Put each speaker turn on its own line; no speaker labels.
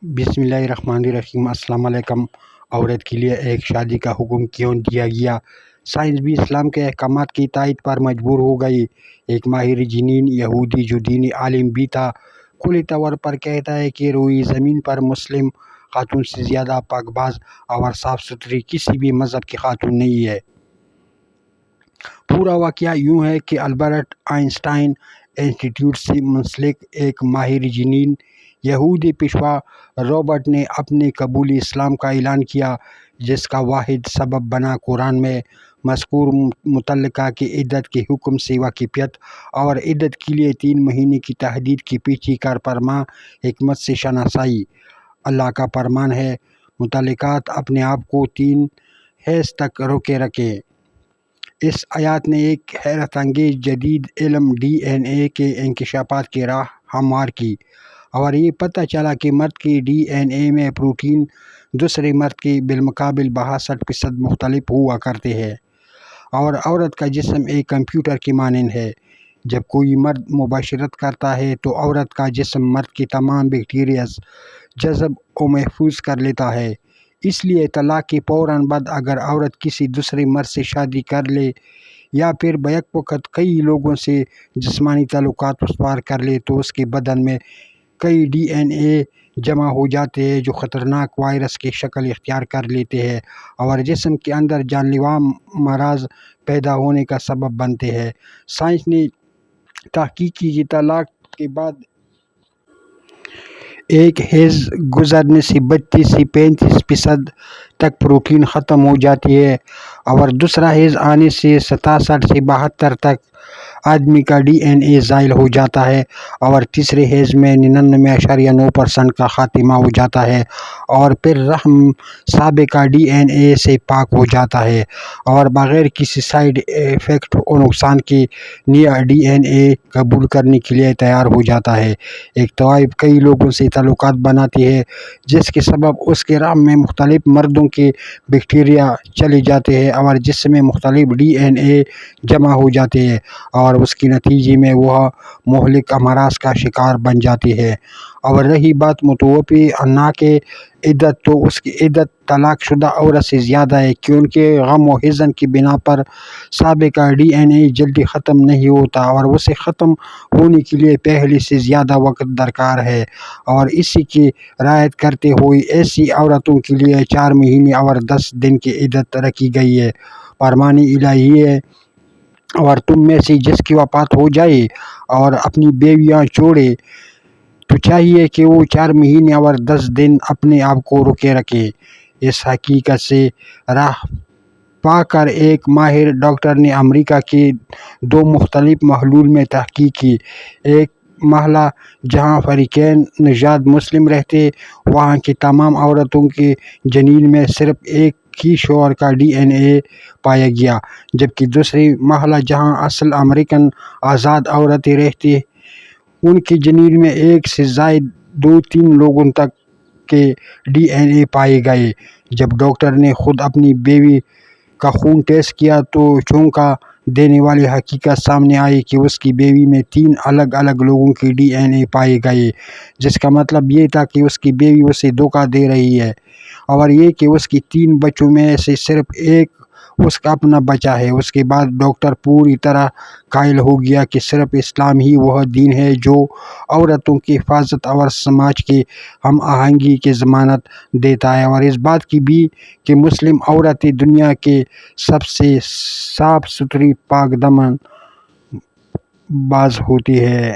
بسم اللہ الرحمن الرحیم۔ السلام علیکم۔ عورت کے لیے ایک شادی کا حکم کیوں دیا گیا؟ سائنس بھی اسلام کے احکامات کی تائید پر مجبور ہو گئی۔ ایک ماہر جنین یہودی جو دینی عالم بھی تھا کھلے طور پر کہتا ہے کہ روئی زمین پر مسلم خاتون سے زیادہ پاک باز اور صاف ستھری کسی بھی مذہب کی خاتون نہیں ہے۔ پورا واقعہ یوں ہے کہ البرٹ آئنسٹائن انسٹی ٹیوٹ سے منسلک ایک ماہر جنین یہودی پیشوا رابرٹ نے اپنے قبول اسلام کا اعلان کیا، جس کا واحد سبب بنا قرآن میں مذکور مطلقہ کی عدت کے حکم سے واقفیت اور عدت کے لیے 3 مہینے کی تحدید کے پیچھے کار فرما حکمت سے شناسائی۔ اللہ کا فرمان ہے، مطلقات اپنے آپ کو 3 حیض تک روکے رکھیں۔ اس آیات نے ایک حیرت انگیز جدید علم DNA کے انکشافات کی راہ ہموار کی، اور یہ پتہ چلا کہ مرد کے DNA میں پروٹین دوسرے مرد کے بالمقابل 62% مختلف ہوا کرتے ہیں، اور عورت کا جسم ایک کمپیوٹر کی مانند ہے۔ جب کوئی مرد مباشرت کرتا ہے تو عورت کا جسم مرد کے تمام بیکٹیریاز جذب و محفوظ کر لیتا ہے۔ اس لیے طلاق کے فوراً بعد اگر عورت کسی دوسرے مرد سے شادی کر لے یا پھر بیک وقت کئی لوگوں سے جسمانی تعلقات استوار کر لے تو اس کے بدن میں کئی DNA جمع ہو جاتے ہیں جو خطرناک وائرس کی شکل اختیار کر لیتے ہیں اور جسم کے اندر جان لیوا امراض پیدا ہونے کا سبب بنتے ہیں۔ سائنس نے تحقیق کی کہ طلاق کے بعد ایک حیض گزرنے سے 32 سے 35% تک پروٹین ختم ہو جاتی ہے، اور دوسرا حیض آنے سے 67 سے 72 تک آدمی کا DNA زائل ہو جاتا ہے، اور تیسرے حیض میں 99.9% کا خاتمہ ہو جاتا ہے، اور پھر رحم سابقہ DNA سے پاک ہو جاتا ہے اور بغیر کسی سائیڈ ایفیکٹ و نقصان کے نیا DNA قبول کرنے کے لیے تیار ہو جاتا ہے۔ ایک طوائف کئی لوگوں سے تعلقات بناتی ہے، جس کے سبب اس کے رحم میں مختلف مردوں کے بیکٹیریا چلے جاتے ہیں اور جسم میں مختلف DNA جمع ہو جاتے ہیں، اور اس کے نتیجے میں وہ مہلک امراض کا شکار بن جاتی ہے۔ اور رہی بات متوفی عنہا کی عدت، تو اس کی عدت طلاق شدہ عورت سے زیادہ ہے، کیونکہ غم و حزن کی بنا پر سابقہ DNA جلدی ختم نہیں ہوتا اور اسے ختم ہونے کے لیے پہلے سے زیادہ وقت درکار ہے، اور اسی کی رعایت کرتے ہوئے ایسی عورتوں کے لیے 4 مہینے اور 10 دن کی عدت رکھی گئی ہے۔ فرمان الہی ہے، اور تم میں سے جس کی وفات ہو جائے اور اپنی بیویاں چھوڑے تو چاہیے کہ وہ 4 مہینے اور 10 دن اپنے آپ کو روکے رکھے۔ اس حقیقت سے راہ پا کر ایک ماہر ڈاکٹر نے امریکہ کے 2 مختلف محلول میں تحقیق کی۔ ایک محلہ جہاں فریقین نژاد مسلم رہتے، وہاں کی تمام عورتوں کے جنین میں صرف ایک ہی شوہر کا DNA پایا گیا، جبکہ دوسرے محلہ جہاں اصل امریکن آزاد عورتیں رہتی، ان کے جنین میں ایک سے زائد 2-3 لوگوں تک کے DNA پائے گئے۔ جب ڈاکٹر نے خود اپنی بیوی کا خون ٹیسٹ کیا تو چونکا دینے والی حقیقت سامنے آئی کہ اس کی بیوی میں 3 الگ الگ لوگوں کے DNA پائے گئے، جس کا مطلب یہ تھا کہ اس کی بیوی اسے دھوکہ دے رہی ہے، اور یہ کہ اس کی 3 بچوں میں سے صرف ایک اس کا اپنا بچہ ہے۔ اس کے بعد ڈاکٹر پوری طرح قائل ہو گیا کہ صرف اسلام ہی وہ دین ہے جو عورتوں کی حفاظت اور سماج کی ہم آہنگی کی ضمانت دیتا ہے، اور اس بات کی بھی کہ مسلم عورتیں دنیا کے سب سے صاف ستھری پاک دامن باز ہوتی ہیں۔